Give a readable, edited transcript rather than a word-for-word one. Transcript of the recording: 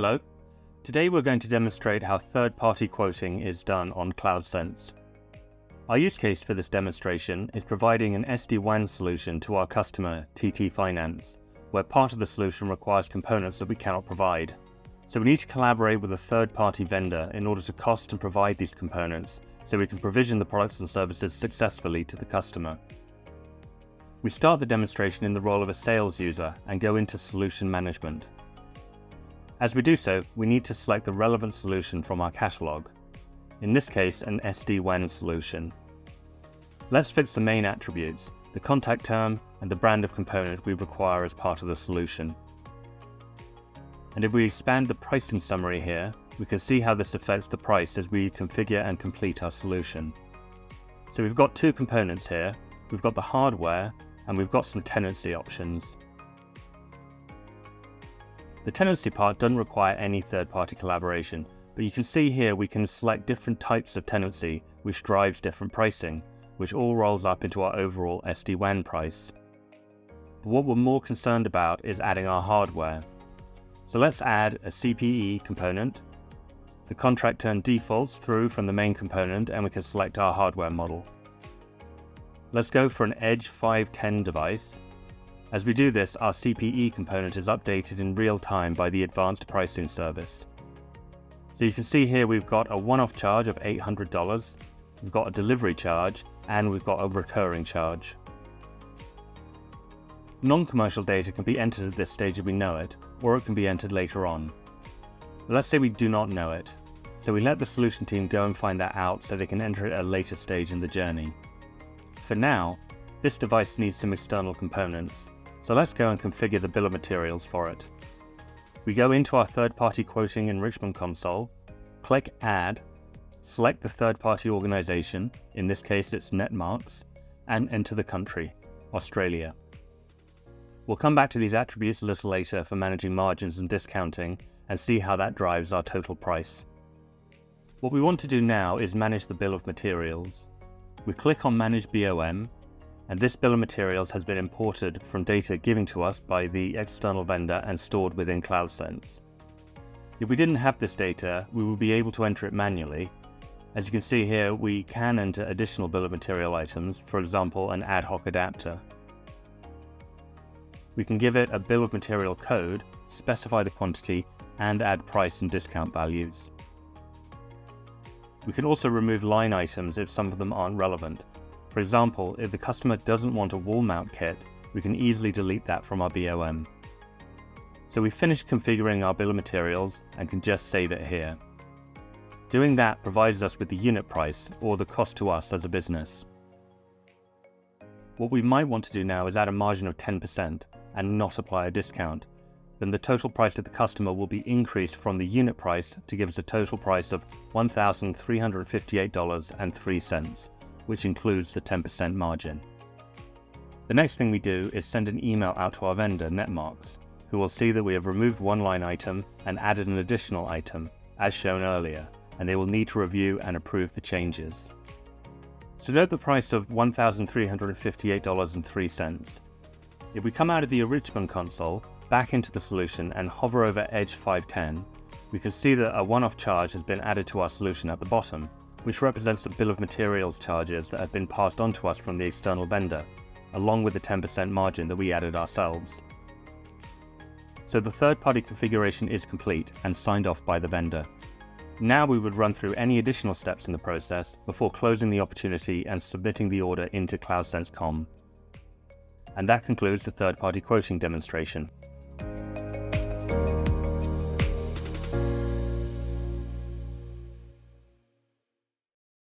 Hello. Today we're going to demonstrate how third-party quoting is done on CloudSense. Our use case for this demonstration is providing an SD-WAN solution to our customer, TT Finance, where part of the solution requires components that we cannot provide. So we need to collaborate with a third-party vendor in order to cost and provide these components so we can provision the products and services successfully to the customer. We start the demonstration in the role of a sales user and go into solution management. As we do so, we need to select the relevant solution from our catalog. In this case, an SD-WAN solution. Let's fix the main attributes, the contact term and the brand of component we require as part of the solution. And if we expand the pricing summary here, we can see how this affects the price as we configure and complete our solution. So we've got two components here. We've got the hardware and we've got some tenancy options. The tenancy part doesn't require any third-party collaboration, but you can see here we can select different types of tenancy which drives different pricing, which all rolls up into our overall SD-WAN price. But what we're more concerned about is adding our hardware. So let's add a CPE component. The contract term defaults through from the main component and we can select our hardware model. Let's go for an Edge 510 device. As we do this, our CPE component is updated in real time by the advanced pricing service. So you can see here we've got a one-off charge of $800, we've got a delivery charge, and we've got a recurring charge. Non-commercial data can be entered at this stage if we know it, or it can be entered later on. But let's say we do not know it, so we let the solution team go and find that out so they can enter it at a later stage in the journey. For now, this device needs some external components, so let's go and configure the bill of materials for it. We go into our third-party quoting enrichment console, click Add, select the third-party organization, in this case it's Netmarks, and enter the country, Australia. We'll come back to these attributes a little later for managing margins and discounting and see how that drives our total price. What we want to do now is manage the bill of materials. We click on Manage BOM, and this bill of materials has been imported from data given to us by the external vendor and stored within CloudSense. If we didn't have this data, we would be able to enter it manually. As you can see here, we can enter additional bill of material items, for example, an ad hoc adapter. We can give it a bill of material code, specify the quantity, and add price and discount values. We can also remove line items if some of them aren't relevant. For example, if the customer doesn't want a wall mount kit, we can easily delete that from our BOM. So we've finished configuring our bill of materials and can just save it here. Doing that provides us with the unit price, or the cost to us as a business. What we might want to do now is add a margin of 10% and not apply a discount. Then the total price to the customer will be increased from the unit price to give us a total price of $1,358.03, which includes the 10% margin. The next thing we do is send an email out to our vendor, Netmarks, who will see that we have removed one line item and added an additional item, as shown earlier, and they will need to review and approve the changes. So note the price of $1,358.03. If we come out of the enrichment console, back into the solution and hover over Edge 510, we can see that a one-off charge has been added to our solution at the bottom, which represents the bill of materials charges that have been passed on to us from the external vendor, along with the 10% margin that we added ourselves. So the third-party configuration is complete and signed off by the vendor. Now we would run through any additional steps in the process before closing the opportunity and submitting the order into CloudSense.com. And that concludes the third-party quoting demonstration.